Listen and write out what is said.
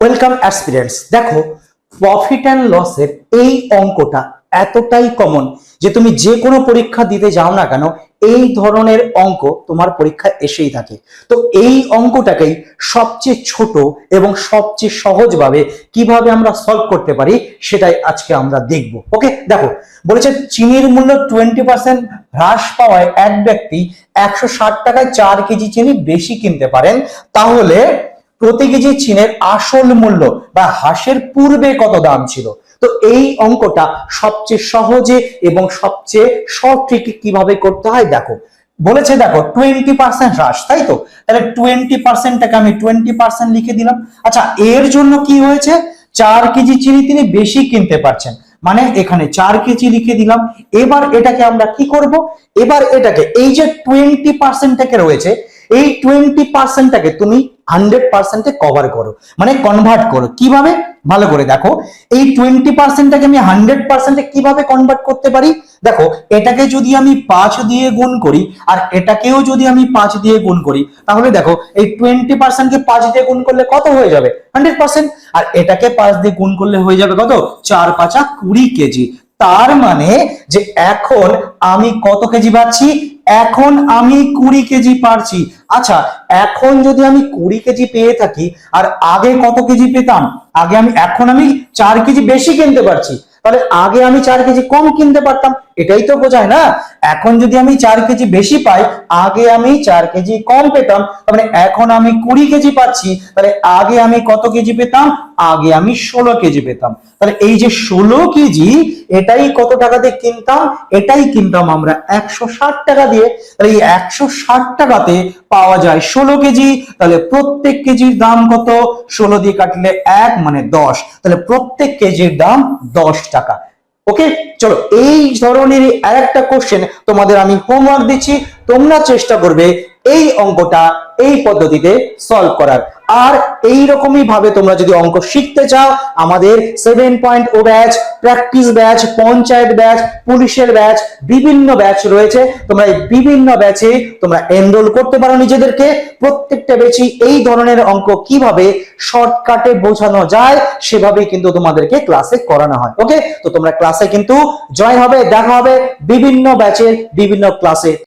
Welcome aspirants. দেখো, profit and লসের এই অঙ্কটা এতটাই কমন যে তুমি যে কোনো পরীক্ষা দিতে যাও না কেন এই ধরনের অঙ্ক তোমার পরীক্ষায় এসেই থাকে। তো এই অঙ্কটাকেই সবচেয়ে ছোট এবং সবচেয়ে সহজভাবে কিভাবে আমরা সলভ করতে পারি সেটাই আজকে আমরা দেখব। ওকে, দেখো বলেছে চিনির মূল্য 20% হ্রাস পাওয়ায় এক ব্যক্তি 160 টাকায় 4 কেজি চিনি বেশি কিনতে পারেন, তাহলে প্রতি কেজি চিনের আসল মূল্য বা হ্রাসের পূর্বে কত দাম ছিল। তো এই অঙ্কটা সবচেয়ে সহজে এবং সবচেয়ে সঠিক কিভাবে করতে হয় দেখো। বলেছে দেখো 20% হ্রাস, তাই তো? তাহলে 20%টাকে আমি 20% লিখে দিলাম। আচ্ছা, এর জন্য কি হয়েছে? 4 কেজি চিনি তিনি বেশি কিনতে পারছেন, মানে এখানে 4 কেজি লিখে দিলাম। এবার এটাকে আমরা কি করব? এবার এটাকে এই যে 20%টাকে রয়েছে, এই 20%টাকে তুমি 100% কভার করো, মানে কনভার্ট করো। কিভাবে? ভালো করে দেখো, এই 20%টাকে আমি 100% কিভাবে কনভার্ট করতে পারি। দেখো, এটাকে যদি আমি 5 দিয়ে গুণ করি আর এটাকেও যদি আমি 5 দিয়ে গুণ করি, তাহলে দেখো এই 20% কে 5 দিয়ে গুণ করলে কত হয়ে যাবে? 100%। আর এটাকে 5 দিয়ে গুণ করলে হয়ে যাবে কত? 4 5 20 কেজি। তার মানে যে এখন আমি কত কেজি পাচ্ছি? এখন আমি 20 কেজি পাচ্ছি। আচ্ছা, এখন যদি আমি 20 কেজি পেয়ে থাকি আর আগে কত কেজি পেতাম? আগে এখন আমি 4 কেজি বেশি কিনতে পারছি, তাহলে আগে আমি 4 কেজি কম কিনতে পারতাম। এটাই তো বোঝায় না? এখন যদি আমি 4 কেজি বেশি পাই, আগে আমি 4 কেজি কম পেতাম, তার মানে এখন আমি 20 কেজি পাচ্ছি, তাহলে আগে আমি কত কেজি পেতাম? আগে আমি 16 কেজি পেতাম। তাহলে এই যে 16 কেজি, এটাই কত টাকাতে কিনতাম? এটাই কিনতাম আমরা 160 টাকা দিয়ে। তাহলে এই 160 টাকাতে পাওয়া যায় 16 কেজি। তাহলে প্রত্যেক কেজির দাম কত? 16 দিয়ে কাটলে 1 মানে 10, তাহলে প্রত্যেক কেজির দাম 10 টাকা। ওকে, চলো এই ধরনের আরেকটা কোশ্চেন তোমাদের আমি হোমওয়ার্ক দিচ্ছি, তোমরা চেষ্টা করবে এই অঙ্কটা এই পদ্ধতিতে সলভ করার। আর এই রকমই ভাবে তোমরা যদি অঙ্ক শিখতে চাও, আমাদের 7.0 batch, practice batch, panchayat batch, পুলিশের ব্যাচ, বিভিন্ন ব্যাচ রয়েছে। তোমরা এই বিভিন্ন ব্যাচে তোমরা এনরোল করতে পারো নিজেদেরকে। প্রত্যেকটা ব্যাচই এই ধরনের অঙ্ক কিভাবে শর্টকাটে বোঝানো যায় সেভাবেই কিন্তু তোমাদেরকে ক্লাসে করানো হয়। ওকে, তো তোমরা ক্লাসে কিন্তু জয়েন হবে, দেখা হবে বিভিন্ন ব্যাচের বিভিন্ন ক্লাসে।